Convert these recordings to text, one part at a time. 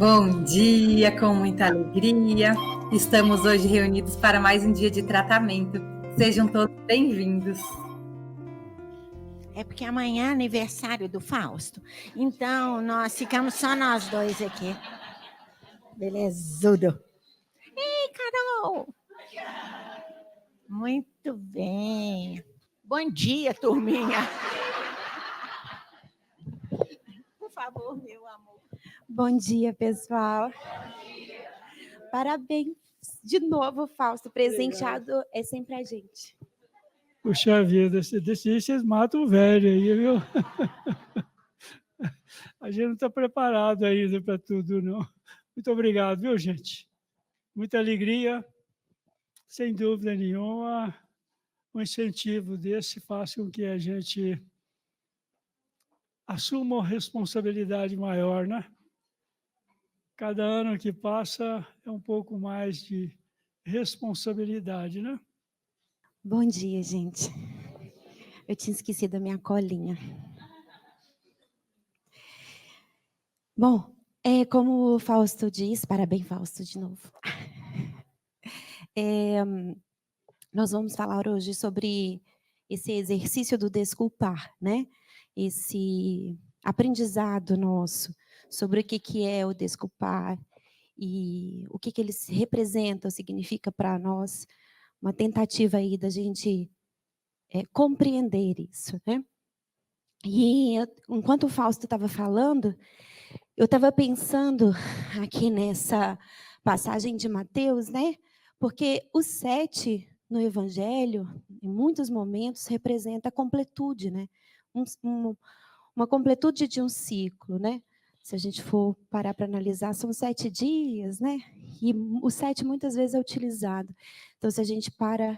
Bom dia, com muita alegria. Estamos hoje reunidos para mais um dia de tratamento. Sejam todos bem-vindos. É porque amanhã é aniversário do Fausto. Então, nós ficamos só nós dois aqui. Belezudo. Ei, Carol! Muito bem. Bom dia, turminha. Por favor, meu amor. Bom dia, pessoal. Parabéns de novo, Fausto. Presenteado é sempre a gente. Puxa vida, vocês matam o velho aí, viu? A gente não está preparado ainda para tudo, não. Muito obrigado, viu, gente? Muita alegria, sem dúvida nenhuma. Um incentivo desse faz com que a gente assuma uma responsabilidade maior, né? Cada ano que passa é um pouco mais de responsabilidade, né? Bom dia, gente. Eu tinha esquecido a minha colinha. Bom, como o Fausto diz, parabéns, Fausto, de novo. Nós vamos falar hoje sobre esse exercício do desculpar, né? Esse aprendizado nosso sobre o que é o desculpar e o que ele representa, significa para nós, uma tentativa aí da gente compreender isso, né? E enquanto o Fausto estava falando, eu estava pensando aqui nessa passagem de Mateus, né? Porque o 7 no Evangelho, em muitos momentos, representa a completude, né? Uma completude de um ciclo, né? Se a gente for parar para analisar, são 7 dias, né? E o 7 muitas vezes é utilizado. Então, se a gente para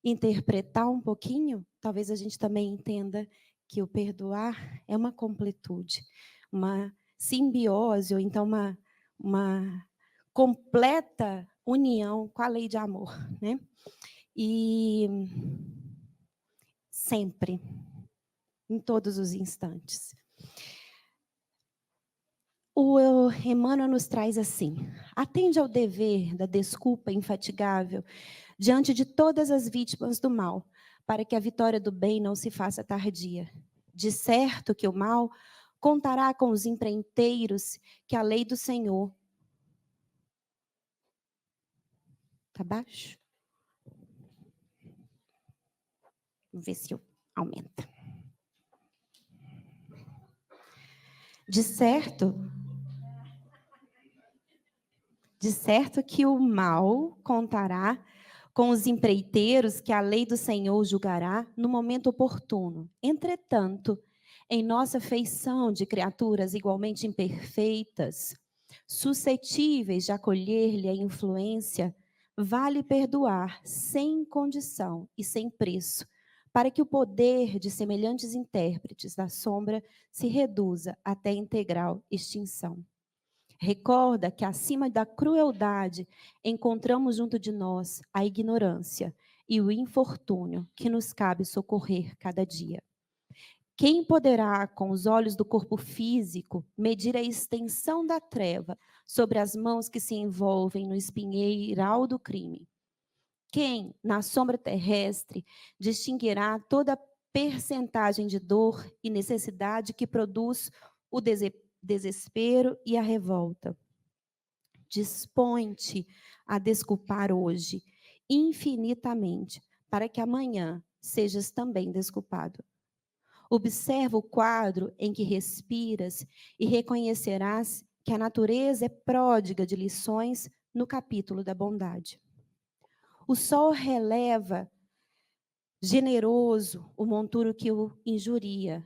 interpretar um pouquinho, talvez a gente também entenda que o perdoar é uma completude, uma simbiose, ou então uma completa união com a lei de amor, né? E sempre, em todos os instantes. O Emmanuel nos traz assim: atende ao dever da desculpa infatigável diante de todas as vítimas do mal, para que a vitória do bem não se faça tardia. De certo que o mal contará com os empreiteiros que a lei do Senhor... Está baixo? Vamos ver se aumenta. De certo que o mal contará com os empreiteiros que a lei do Senhor julgará no momento oportuno. Entretanto, em nossa feição de criaturas igualmente imperfeitas, suscetíveis de acolher-lhe a influência, vale perdoar sem condição e sem preço, para que o poder de semelhantes intérpretes da sombra se reduza até integral extinção. Recorda que acima da crueldade encontramos junto de nós a ignorância e o infortúnio que nos cabe socorrer cada dia. Quem poderá, com os olhos do corpo físico, medir a extensão da treva sobre as mãos que se envolvem no espinheiral do crime? Quem, na sombra terrestre, distinguirá toda a percentagem de dor e necessidade que produz o desespero e a revolta? Dispõe-te a desculpar hoje, infinitamente, para que amanhã sejas também desculpado. Observa o quadro em que respiras e reconhecerás que a natureza é pródiga de lições no capítulo da bondade. O sol releva, generoso, o monturo que o injuria,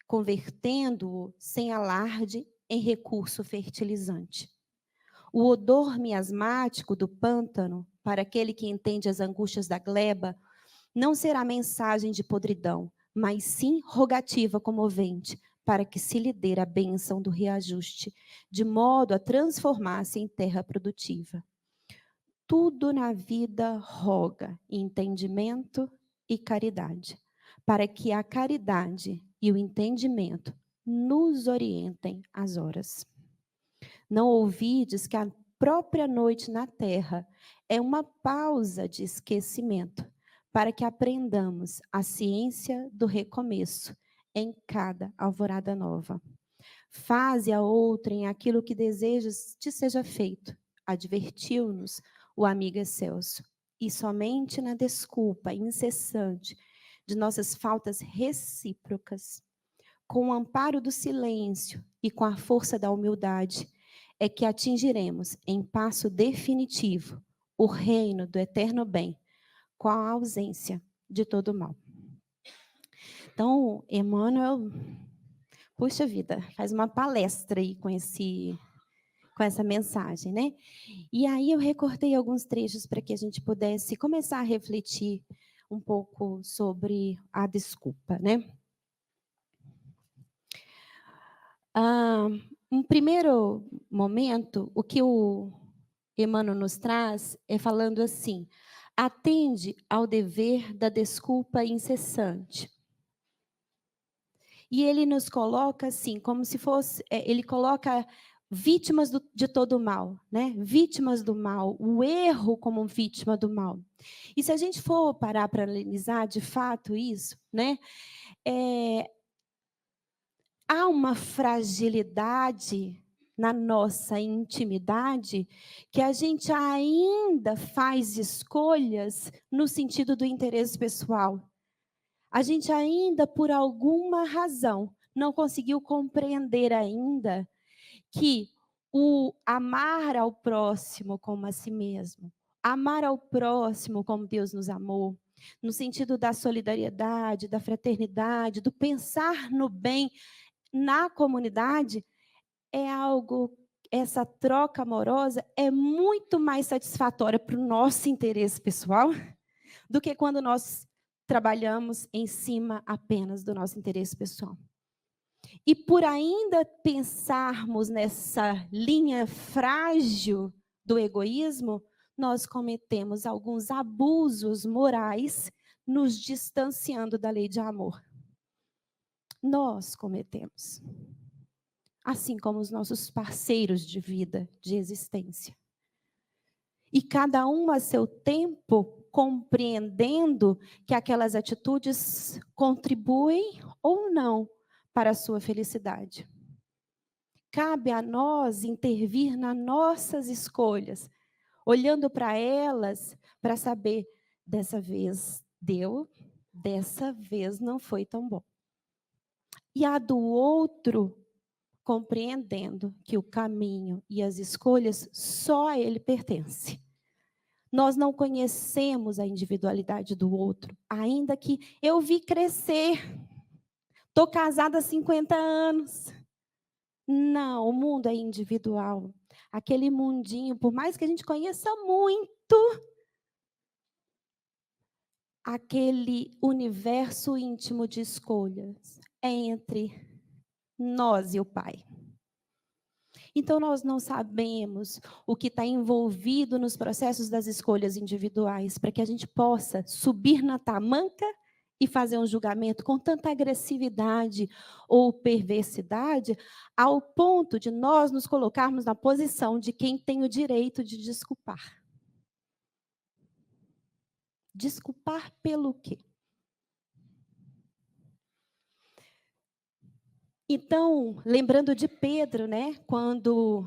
convertendo-o sem alarde em recurso fertilizante. O odor miasmático do pântano, para aquele que entende as angústias da gleba, não será mensagem de podridão, mas sim rogativa comovente, para que se lhe dê a bênção do reajuste, de modo a transformar-se em terra produtiva. Tudo na vida roga entendimento e caridade, para que a caridade e o entendimento nos orientem as horas. Não ouvides que a própria noite na terra é uma pausa de esquecimento, para que aprendamos a ciência do recomeço em cada alvorada nova. Faze a outrem aquilo que desejas te seja feito, advertiu-nos o amigo Excelso. E somente na desculpa incessante de nossas faltas recíprocas, com o amparo do silêncio e com a força da humildade, é que atingiremos em passo definitivo o reino do eterno bem, com a ausência de todo mal. Então, Emmanuel, puxa vida, faz uma palestra aí com essa mensagem, né? E aí eu recortei alguns trechos para que a gente pudesse começar a refletir um pouco sobre a desculpa, né? Um primeiro momento, o que o Emmanuel nos traz é falando assim: atende ao dever da desculpa incessante. E ele nos coloca assim, como se fosse, ele coloca vítimas de todo o mal, né? Vítimas do mal, o erro como vítima do mal. E se a gente for parar para analisar de fato isso, né? Há uma fragilidade na nossa intimidade que a gente ainda faz escolhas no sentido do interesse pessoal. A gente ainda, por alguma razão, não conseguiu compreender ainda que o amar ao próximo como a si mesmo, amar ao próximo como Deus nos amou, no sentido da solidariedade, da fraternidade, do pensar no bem na comunidade, é algo, essa troca amorosa é muito mais satisfatória para o nosso interesse pessoal do que quando nós trabalhamos em cima apenas do nosso interesse pessoal. E por ainda pensarmos nessa linha frágil do egoísmo, nós cometemos alguns abusos morais, nos distanciando da lei de amor. Nós cometemos, assim como os nossos parceiros de vida, de existência. E cada um a seu tempo, compreendendo que aquelas atitudes contribuem ou não para a sua felicidade. Cabe a nós intervir nas nossas escolhas, olhando para elas, para saber, dessa vez deu, dessa vez não foi tão bom. E a do outro, compreendendo que o caminho e as escolhas só a ele pertencem. Nós não conhecemos a individualidade do outro, ainda que eu vi crescer. Estou casada há 50 anos. Não, o mundo é individual. Aquele mundinho, por mais que a gente conheça muito, aquele universo íntimo de escolhas é entre nós e o Pai. Então, nós não sabemos o que está envolvido nos processos das escolhas individuais, para que a gente possa subir na tamanca e fazer um julgamento com tanta agressividade ou perversidade, ao ponto de nós nos colocarmos na posição de quem tem o direito de desculpar. Desculpar pelo quê? Então, lembrando de Pedro, né? Quando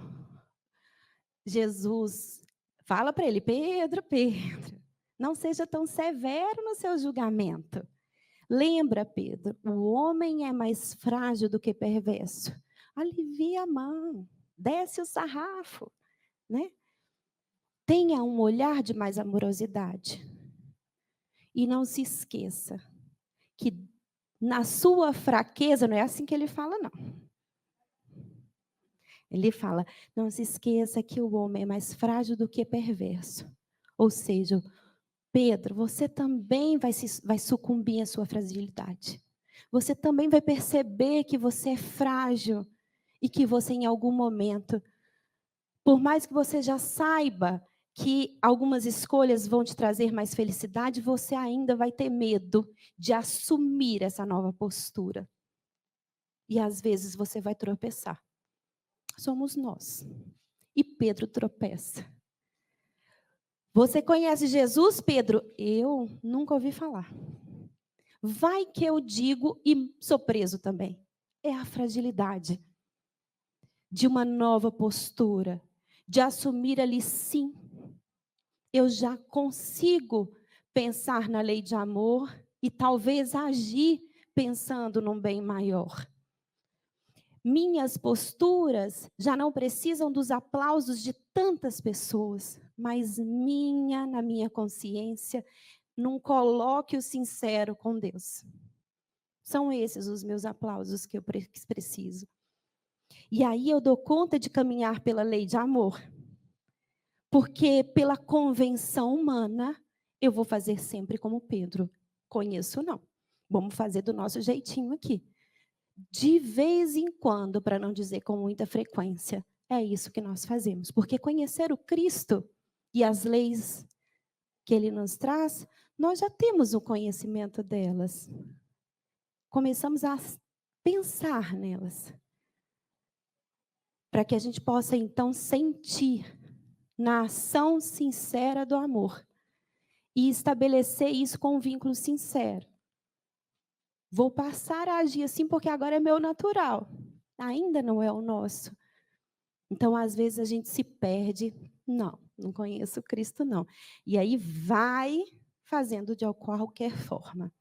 Jesus fala para ele: Pedro, Pedro, não seja tão severo no seu julgamento. Lembra, Pedro, o homem é mais frágil do que perverso. Alivia a mão, desce o sarrafo, né? Tenha um olhar de mais amorosidade. E não se esqueça que na sua fraqueza, não é assim que ele fala, não. Ele fala, não se esqueça que o homem é mais frágil do que perverso. Ou seja, Pedro, você também vai sucumbir à sua fragilidade. Você também vai perceber que você é frágil e que você, em algum momento, por mais que você já saiba que algumas escolhas vão te trazer mais felicidade, você ainda vai ter medo de assumir essa nova postura. E às vezes você vai tropeçar. Somos nós. E Pedro tropeça. Você conhece Jesus, Pedro? Eu nunca ouvi falar. Vai que eu digo e sou preso também. É a fragilidade de uma nova postura, de assumir ali sim. Eu já consigo pensar na lei de amor e talvez agir pensando num bem maior. Minhas posturas já não precisam dos aplausos de tantas pessoas, mas na minha consciência, num colóquio sincero com Deus. São esses os meus aplausos que eu preciso. E aí eu dou conta de caminhar pela lei de amor. Porque pela convenção humana, eu vou fazer sempre como Pedro. Conheço não. Vamos fazer do nosso jeitinho aqui. De vez em quando, para não dizer com muita frequência, é isso que nós fazemos. Porque conhecer o Cristo e as leis que Ele nos traz, nós já temos o conhecimento delas. Começamos a pensar nelas. Para que a gente possa, então, sentir na ação sincera do amor. E estabelecer isso com um vínculo sincero. Vou passar a agir assim porque agora é meu natural. Ainda não é o nosso. Então, às vezes, a gente se perde. Não conheço Cristo, não. E aí vai fazendo de qualquer forma.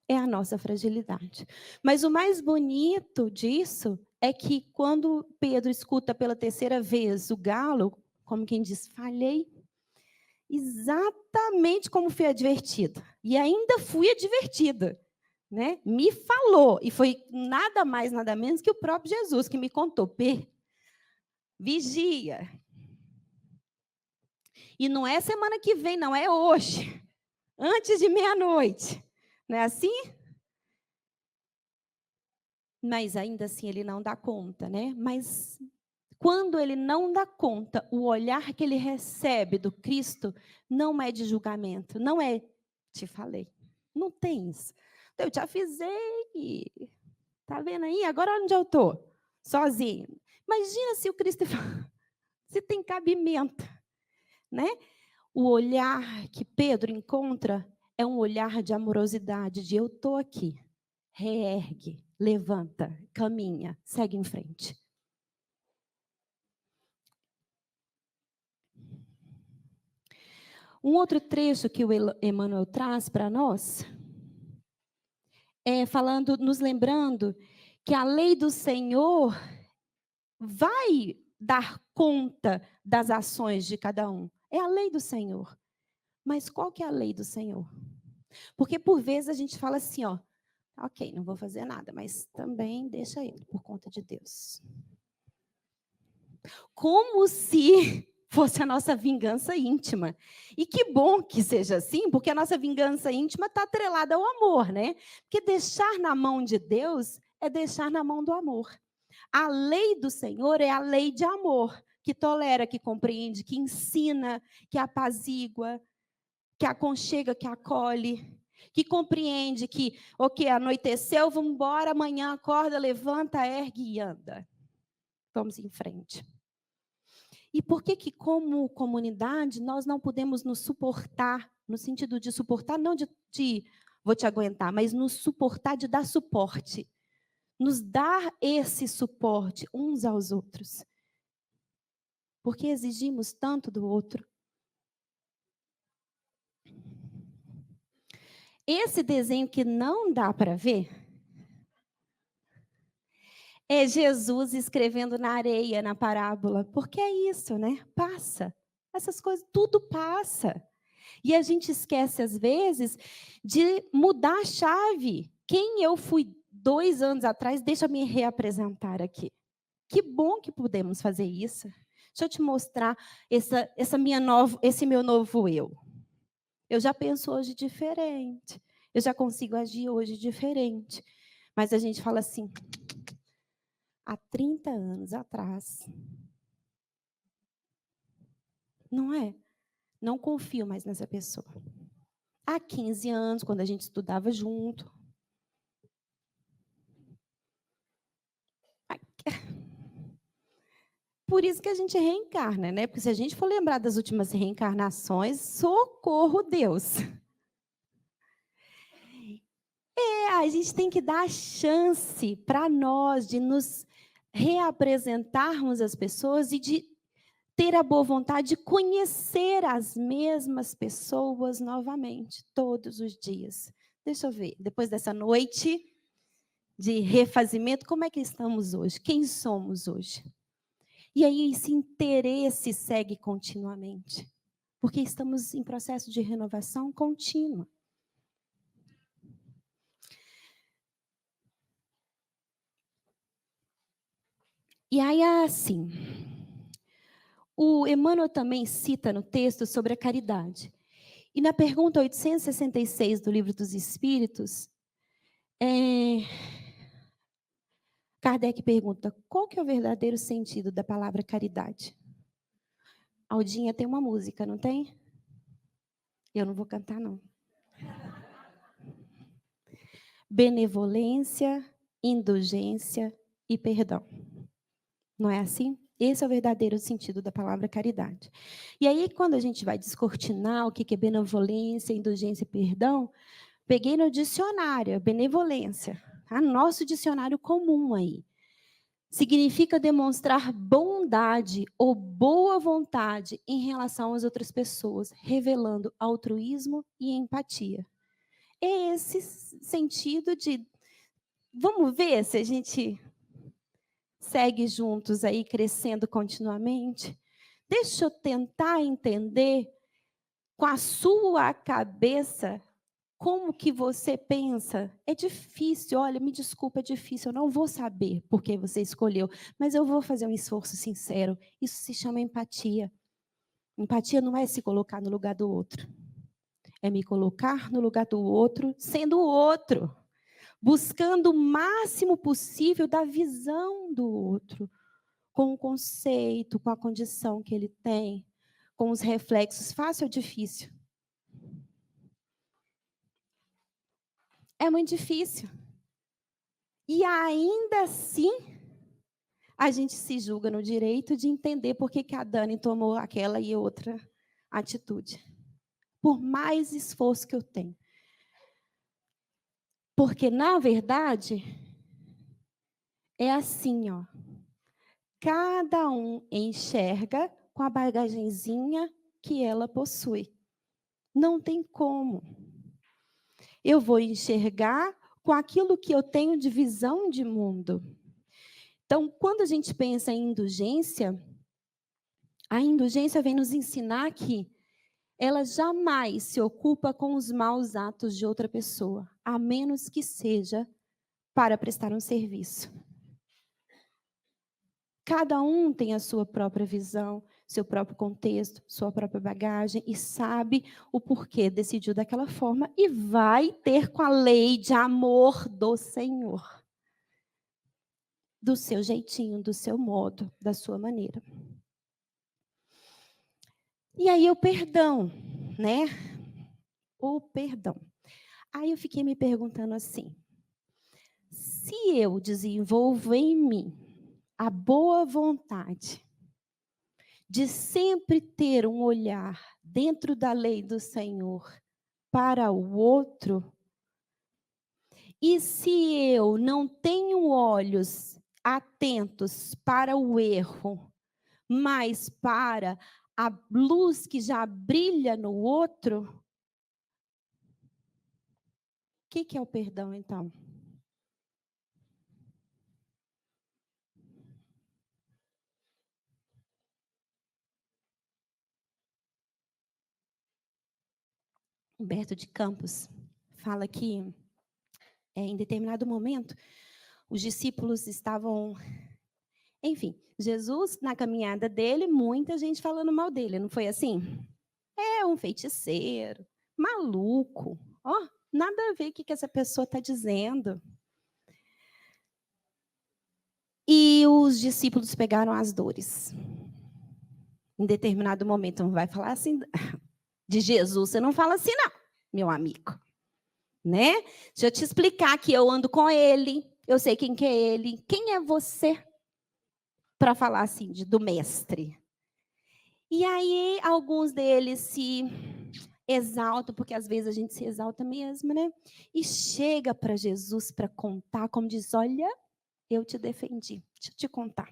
É a nossa fragilidade. Mas o mais bonito disso é que quando Pedro escuta pela terceira vez o galo, como quem diz, falhei, exatamente como fui advertida. E ainda fui advertida. Né? Me falou, e foi nada mais, nada menos que o próprio Jesus que me contou. Vigia. E não é semana que vem, não, é hoje. Antes de meia-noite. Não é assim? Mas ainda assim ele não dá conta, né? Mas quando ele não dá conta, o olhar que ele recebe do Cristo não é de julgamento, não é, te falei. Não tem isso. Eu te avisei. Tá vendo aí? Agora onde eu estou? Sozinho. Imagina se o Cristo se tem cabimento, né? O olhar que Pedro encontra é um olhar de amorosidade, de eu estou aqui. Reergue, levanta, caminha, segue em frente. Um outro trecho que o Emmanuel traz para nós é falando, nos lembrando que a lei do Senhor vai dar conta das ações de cada um. É a lei do Senhor. Mas qual que é a lei do Senhor? Porque por vezes a gente fala assim, ó, ok, não vou fazer nada, mas também deixa ele por conta de Deus. Como se fosse a nossa vingança íntima. E que bom que seja assim, porque a nossa vingança íntima está atrelada ao amor, né? Porque deixar na mão de Deus é deixar na mão do amor. A lei do Senhor é a lei de amor, que tolera, que compreende, que ensina, que apazigua, que aconchega, que acolhe, que compreende que, ok, anoiteceu, vamos embora, amanhã acorda, levanta, ergue e anda. Vamos em frente. E por que como comunidade, nós não podemos nos suportar, no sentido de suportar, não de vou te aguentar, mas nos suportar de dar suporte. Nos dar esse suporte uns aos outros. Porque exigimos tanto do outro. Esse desenho que não dá para ver é Jesus escrevendo na areia, na parábola. Porque é isso, né? Passa. Essas coisas, tudo passa. E a gente esquece, às vezes, de mudar a chave. Quem eu fui 2 anos atrás, deixa eu me reapresentar aqui. Que bom que podemos fazer isso. Deixa eu te mostrar esse meu novo eu. Eu já penso hoje diferente. Eu já consigo agir hoje diferente. Mas a gente fala assim, há 30 anos atrás. Não é? Não confio mais nessa pessoa. Há 15 anos, quando a gente estudava junto. Por isso que a gente reencarna, né? Porque se a gente for lembrar das últimas reencarnações, socorro, Deus. A gente tem que dar a chance para nós de nos reapresentarmos às pessoas e de ter a boa vontade de conhecer as mesmas pessoas novamente, todos os dias. Deixa eu ver, depois dessa noite de refazimento, como é que estamos hoje? Quem somos hoje? E aí esse interesse segue continuamente, porque estamos em processo de renovação contínua. E aí, assim, o Emmanuel também cita no texto sobre a caridade. E na pergunta 866 do Livro dos Espíritos, Kardec pergunta, qual que é o verdadeiro sentido da palavra caridade? Aldinha tem uma música, não tem? Eu não vou cantar, não. Benevolência, indulgência e perdão. Não é assim? Esse é o verdadeiro sentido da palavra caridade. E aí, quando a gente vai descortinar o que é benevolência, indulgência e perdão, peguei no dicionário, benevolência, tá? Nosso dicionário comum aí. Significa demonstrar bondade ou boa vontade em relação às outras pessoas, revelando altruísmo e empatia. É esse sentido de... Vamos ver se a gente segue juntos aí, crescendo continuamente? Deixa eu tentar entender com a sua cabeça como que você pensa. É difícil, olha, me desculpa, é difícil, eu não vou saber por que você escolheu, mas eu vou fazer um esforço sincero. Isso se chama empatia. Empatia não é se colocar no lugar do outro. É me colocar no lugar do outro, sendo o outro. Buscando o máximo possível da visão do outro, com o conceito, com a condição que ele tem, com os reflexos. Fácil ou difícil? É muito difícil. E ainda assim, a gente se julga no direito de entender por que a Dani tomou aquela e outra atitude. Por mais esforço que eu tenho. Porque, na verdade, é assim, ó. Cada um enxerga com a bagagenzinha que ela possui. Não tem como. Eu vou enxergar com aquilo que eu tenho de visão de mundo. Então, quando a gente pensa em indulgência, a indulgência vem nos ensinar que ela jamais se ocupa com os maus atos de outra pessoa, a menos que seja para prestar um serviço. Cada um tem a sua própria visão, seu próprio contexto, sua própria bagagem e sabe o porquê decidiu daquela forma e vai ter com a lei de amor do Senhor. Do seu jeitinho, do seu modo, da sua maneira. E aí o perdão, né? O perdão. Aí eu fiquei me perguntando assim, se eu desenvolvo em mim a boa vontade de sempre ter um olhar dentro da lei do Senhor para o outro, e se eu não tenho olhos atentos para o erro, mas para a luz que já brilha no outro, o que é o perdão, então? Humberto de Campos fala que, em determinado momento, os discípulos estavam... Enfim, Jesus, na caminhada dele, muita gente falando mal dele, não foi assim? É um feiticeiro, maluco, ó, nada a ver o que essa pessoa está dizendo. E os discípulos pegaram as dores. Em determinado momento, não vai falar assim... De Jesus, você não fala assim, não, meu amigo. Né? Deixa eu te explicar que eu ando com ele, eu sei quem que é ele. Quem é você para falar assim, do mestre. E aí, alguns deles se exaltam, porque às vezes a gente se exalta mesmo, né? E chega para Jesus para contar, como diz: olha, eu te defendi, deixa eu te contar.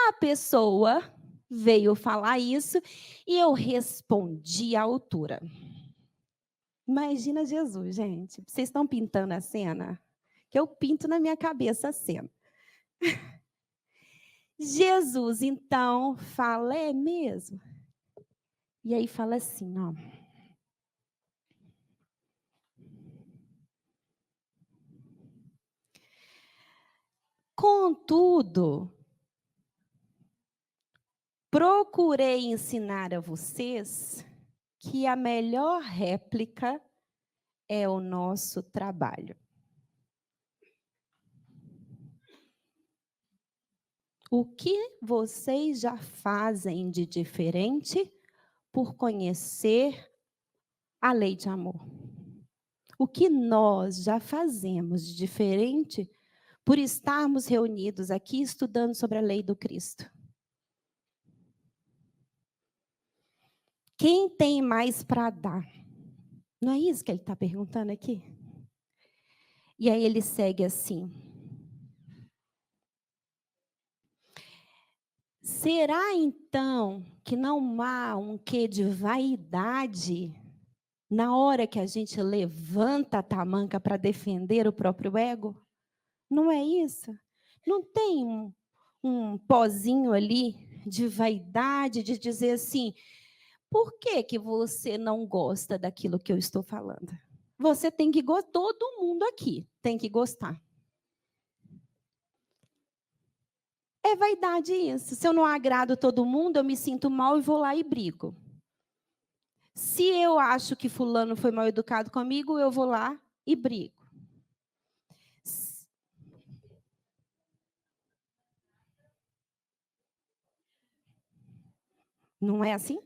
A pessoa veio falar isso e eu respondi à altura. Imagina Jesus, gente. Vocês estão pintando a cena? Que eu pinto na minha cabeça a cena. Jesus, então, fala: é mesmo? E aí fala assim, ó. Contudo, procurei ensinar a vocês que a melhor réplica é o nosso trabalho. O que vocês já fazem de diferente por conhecer a lei de amor? O que nós já fazemos de diferente por estarmos reunidos aqui estudando sobre a lei do Cristo? Quem tem mais para dar? Não é isso que ele está perguntando aqui? E aí ele segue assim. Será então que não há um quê de vaidade na hora que a gente levanta a tamanca para defender o próprio ego? Não é isso? Não tem um pozinho ali de vaidade, de dizer assim: por que que você não gosta daquilo que eu estou falando? Você tem que gostar, todo mundo aqui tem que gostar. É vaidade isso. Se eu não agrado todo mundo, eu me sinto mal e vou lá e brigo. Se eu acho que fulano foi mal educado comigo, eu vou lá e brigo. Não é assim?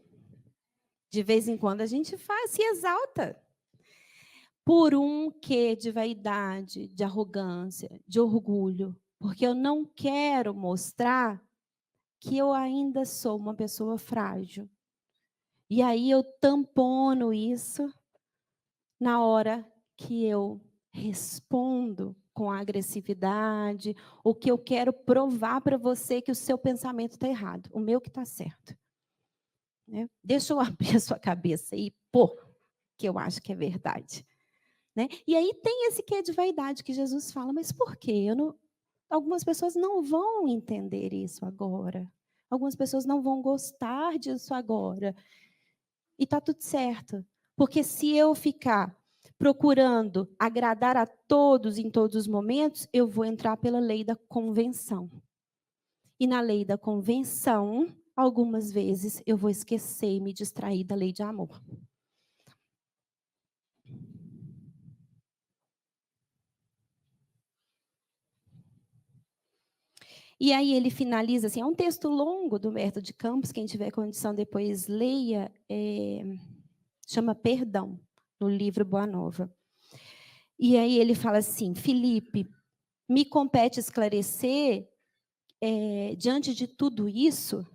De vez em quando a gente faz, se exalta. Por um quê de vaidade, de arrogância, de orgulho. Porque eu não quero mostrar que eu ainda sou uma pessoa frágil. E aí eu tampono isso na hora que eu respondo com agressividade, ou que eu quero provar para você que o seu pensamento está errado, o meu que está certo. Né? Deixa eu abrir a sua cabeça e pô, que eu acho que é verdade. Né? E aí tem esse quê de vaidade que Jesus fala, mas por quê? Algumas pessoas não vão entender isso agora. Algumas pessoas não vão gostar disso agora. E está tudo certo. Porque se eu ficar procurando agradar a todos em todos os momentos, eu vou entrar pela lei da convenção. E na lei da convenção, algumas vezes eu vou esquecer e me distrair da lei de amor. E aí ele finaliza assim, é um texto longo do Humberto de Campos, quem tiver condição depois leia, chama Perdão, no livro Boa Nova. E aí ele fala assim: Felipe, me compete esclarecer, diante de tudo isso,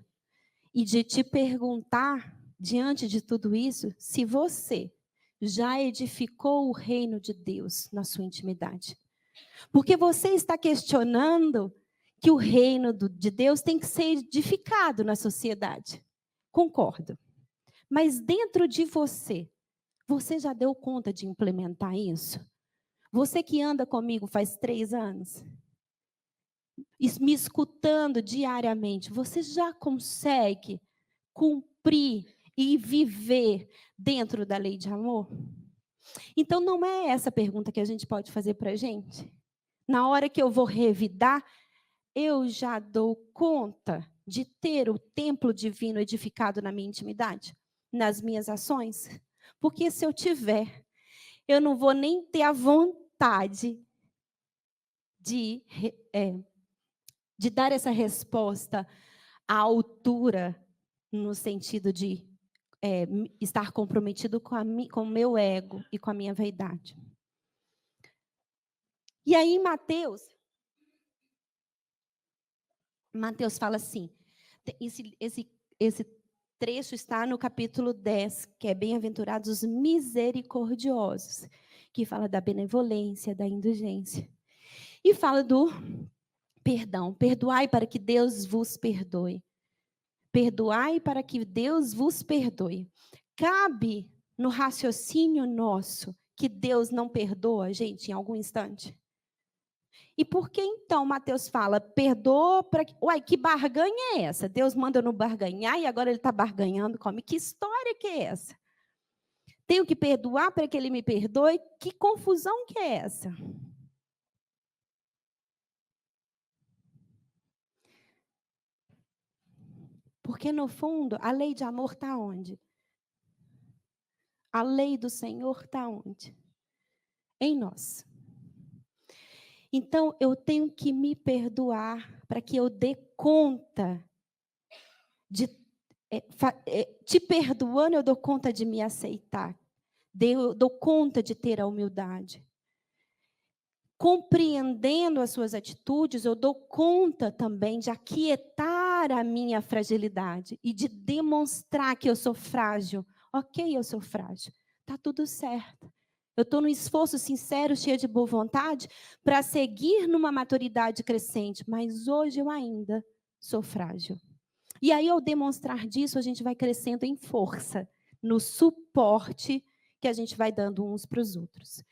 e de te perguntar, diante de tudo isso, se você já edificou o reino de Deus na sua intimidade. Porque você está questionando que o reino de Deus tem que ser edificado na sociedade. Concordo. Mas dentro de você, você já deu conta de implementar isso? Você que anda comigo faz 3 anos, me escutando diariamente, você já consegue cumprir e viver dentro da lei de amor? Então, não é essa pergunta que a gente pode fazer para a gente? Na hora que eu vou revidar, eu já dou conta de ter o templo divino edificado na minha intimidade? Nas minhas ações? Porque se eu tiver, eu não vou nem ter a vontade de dar essa resposta à altura, no sentido de estar comprometido com o meu ego e com a minha vaidade. E aí, em Mateus, Mateus fala assim, esse trecho está no capítulo 10, que é bem-aventurados os misericordiosos, que fala da benevolência, da indulgência. E fala do perdão. Perdoai para que Deus vos perdoe. Perdoai para que Deus vos perdoe. Cabe no raciocínio nosso que Deus não perdoa a gente em algum instante? E por que então Mateus fala, perdoa para que... Uai, que barganha é essa? Deus manda eu não barganhar e agora ele está barganhando comigo. Que história que é essa? Tenho que perdoar para que ele me perdoe? Que confusão que é essa? Porque, no fundo, a lei de amor está onde? A lei do Senhor está onde? Em nós. Então, eu tenho que me perdoar para que eu dê conta de... te perdoando, eu dou conta de me aceitar. Eu dou conta de ter a humildade. Compreendendo as suas atitudes, eu dou conta também de aquietar a minha fragilidade e de demonstrar que eu sou frágil. Ok, eu sou frágil. Está tudo certo. Eu estou num esforço sincero, cheio de boa vontade, para seguir numa maturidade crescente, mas hoje eu ainda sou frágil. E aí, ao demonstrar disso, a gente vai crescendo em força, no suporte que a gente vai dando uns para os outros.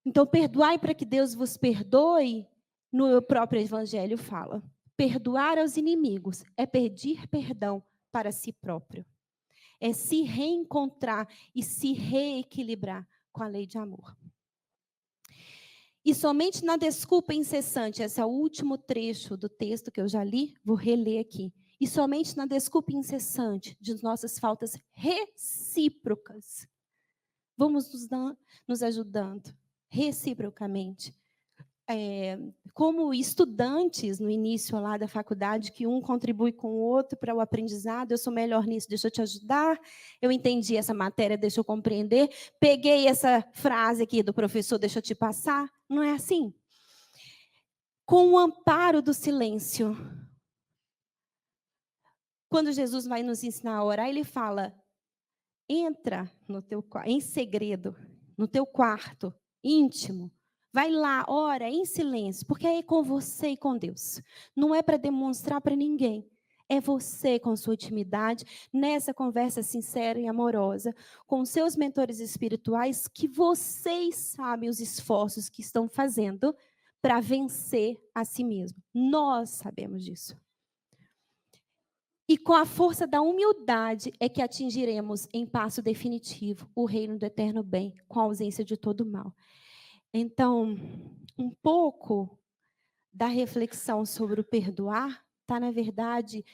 Então, perdoai para que Deus vos perdoe, no próprio Evangelho fala. Perdoar aos inimigos é pedir perdão para si próprio. É se reencontrar e se reequilibrar com a lei de amor. E somente na desculpa incessante, esse é o último trecho do texto que eu já li, vou reler aqui. E somente na desculpa incessante de nossas faltas recíprocas, vamos nos ajudando reciprocamente. Como estudantes no início lá da faculdade, que um contribui com o outro para o aprendizado, eu sou melhor nisso, deixa eu te ajudar, eu entendi essa matéria, deixa eu compreender, peguei essa frase aqui do professor, deixa eu te passar, não é assim? Com o amparo do silêncio. Quando Jesus vai nos ensinar a orar, ele fala, entra no teu em segredo, no teu quarto íntimo, vai lá, ora em silêncio, porque é com você e com Deus. Não é para demonstrar para ninguém. É você com sua intimidade, nessa conversa sincera e amorosa, com seus mentores espirituais, que vocês sabem os esforços que estão fazendo para vencer a si mesmo. Nós sabemos disso. E com a força da humildade é que atingiremos em passo definitivo o reino do eterno bem, com a ausência de todo mal. Então, um pouco da reflexão sobre o perdoar está, na verdade,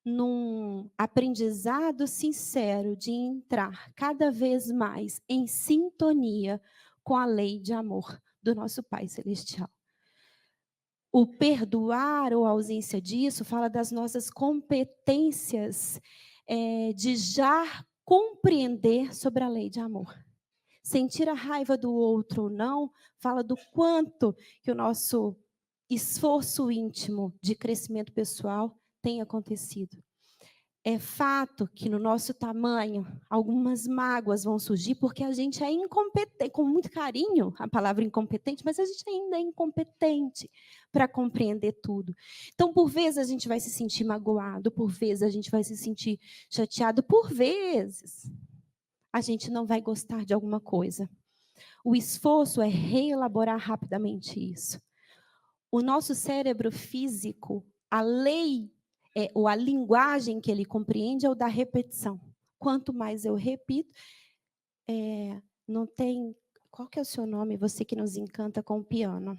num aprendizado sincero de entrar cada vez mais em sintonia com a lei de amor do nosso Pai Celestial. O perdoar ou a ausência disso fala das nossas competências de já compreender sobre a lei de amor. Sentir a raiva do outro ou não, fala do quanto que o nosso esforço íntimo de crescimento pessoal tem acontecido. É fato que no nosso tamanho, algumas mágoas vão surgir, porque a gente é incompetente, com muito carinho a palavra incompetente, mas a gente ainda é incompetente para compreender tudo. Então, por vezes, a gente vai se sentir magoado, por vezes, a gente vai se sentir chateado, por vezes, a gente não vai gostar de alguma coisa. O esforço é reelaborar rapidamente isso. O nosso cérebro físico, a lei, ou a linguagem que ele compreende é o da repetição. Quanto mais eu repito, não tem... Qual que é o seu nome, você que nos encanta com o piano?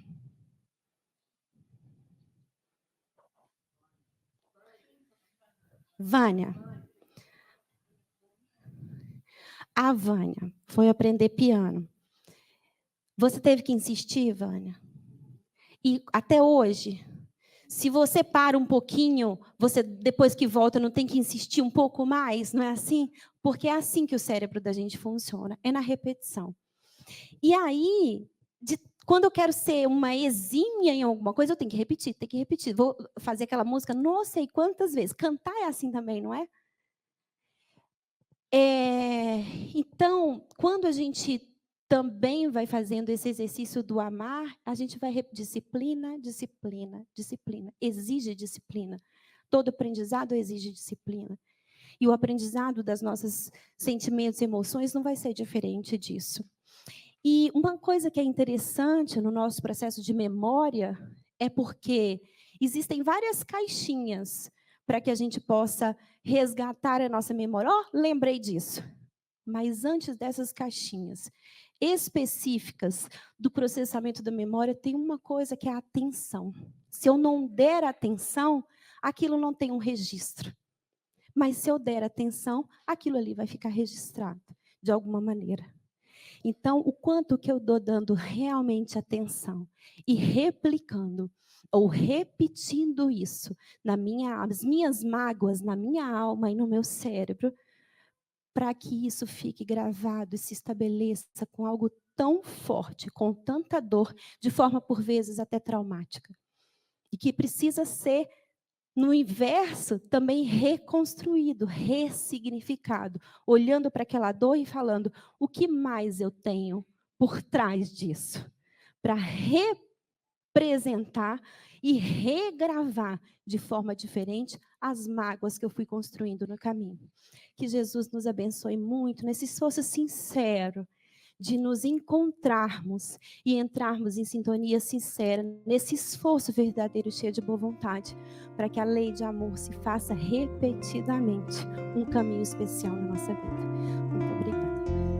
Vânia. A Vânia foi aprender piano. Você teve que insistir, Vânia? E até hoje, se você para um pouquinho, você depois que volta não tem que insistir um pouco mais, não é assim? Porque é assim que o cérebro da gente funciona, é na repetição. E aí, Quando eu quero ser uma exímia em alguma coisa, eu tenho que repetir, tenho que repetir. Vou fazer aquela música não sei quantas vezes. Cantar é assim também, não é? Então, quando a gente também vai fazendo esse exercício do amar, a gente vai disciplina, disciplina, disciplina. Exige disciplina. Todo aprendizado exige disciplina. E o aprendizado das nossos sentimentos e emoções não vai ser diferente disso. E uma coisa que é interessante no nosso processo de memória é porque existem várias caixinhas para que a gente possa resgatar a nossa memória. Lembrei disso. Mas antes dessas caixinhas específicas do processamento da memória, tem uma coisa que é a atenção. Se eu não der atenção, aquilo não tem um registro. Mas se eu der atenção, aquilo ali vai ficar registrado de alguma maneira. Então, o quanto que eu estou dando realmente atenção e replicando ou repetindo isso as minhas mágoas na minha alma e no meu cérebro, para que isso fique gravado e se estabeleça com algo tão forte, com tanta dor, de forma por vezes até traumática. E que precisa ser, no inverso, também reconstruído, ressignificado, olhando para aquela dor e falando, o que mais eu tenho por trás disso? Para representar e regravar de forma diferente as mágoas que eu fui construindo no caminho. Que Jesus nos abençoe muito nesse esforço sincero de nos encontrarmos e entrarmos em sintonia sincera, nesse esforço verdadeiro, cheio de boa vontade, para que a lei de amor se faça repetidamente um caminho especial na nossa vida. Muito obrigada.